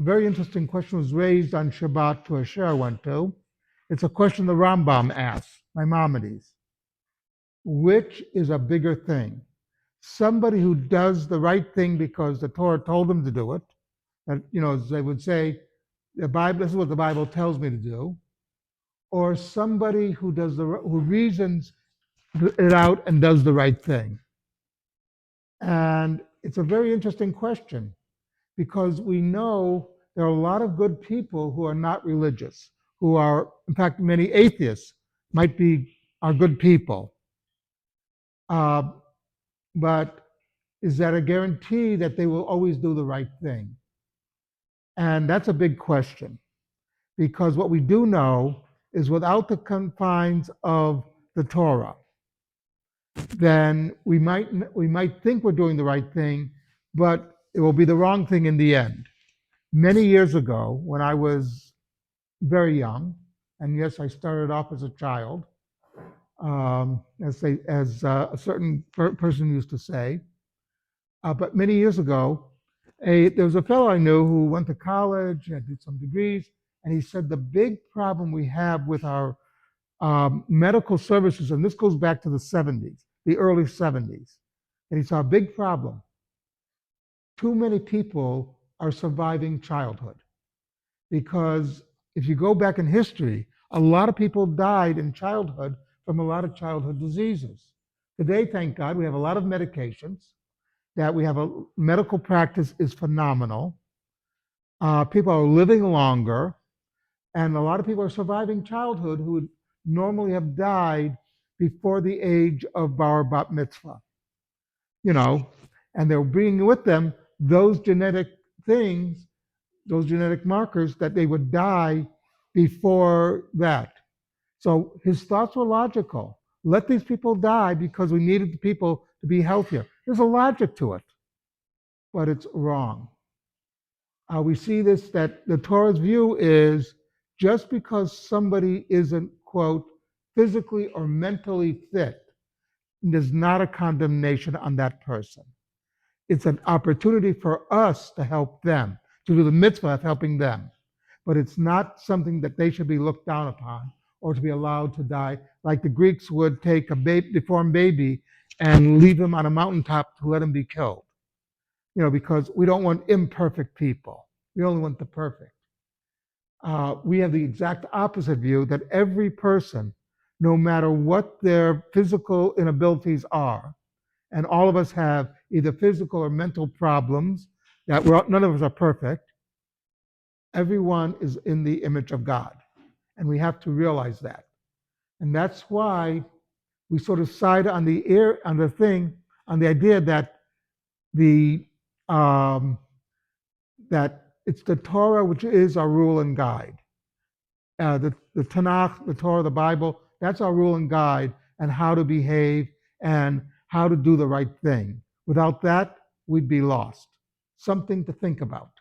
a very interesting question was raised on Shabbat to a share I went to. It's a question the Rambam asks, Maimonides. Which is a bigger thing? Somebody who does the right thing because the Torah told them to do it, and as they would say, the Bible, this is what the Bible tells me to do, or somebody who who reasons it out and does the right thing. And it's a very interesting question because we know there are a lot of good people who are not religious, who are, in fact, many atheists are good people. Uh, but is that a guarantee that they will always do the right thing? And that's a big question because what we do know is without the confines of the Torah, then we might think we're doing the right thing, but it will be the wrong thing in the end. Many years ago, when I was very young, and yes, I started off as a child, as a certain person used to say. But many years ago, there was a fellow I knew who went to college and did some degrees, and he said the big problem we have with our medical services, and this goes back to the 70s, the early 70s, and he saw a big problem. Too many people are surviving childhood because if you go back in history, a lot of people died in childhood from a lot of childhood diseases. Today, thank God, we have a lot of medications, that we have a medical practice is phenomenal. People are living longer, and a lot of people are surviving childhood who would normally have died before the age of bar bat mitzvah. And they're bringing with them those genetic things, those genetic markers that they would die before that. So his thoughts were logical. Let these people die because we needed the people to be healthier. There's a logic to it, but it's wrong. We see this, that the Torah's view is just because somebody isn't, quote, physically or mentally fit, there's not a condemnation on that person. It's an opportunity for us to help them, to do the mitzvah of helping them. But it's not something that they should be looked down upon or to be allowed to die, like the Greeks would take a deformed baby and leave him on a mountaintop to let him be killed. Because we don't want imperfect people. We only want the perfect. We have the exact opposite view that every person, no matter what their physical inabilities are, and all of us have either physical or mental problems, that none of us are perfect, everyone is in the image of God. And we have to realize that. And that's why we sort of side on the idea that that it's the Torah which is our rule and guide. The Tanakh, the Torah, the Bible, that's our rule and guide and how to behave and how to do the right thing. Without that, we'd be lost. Something to think about.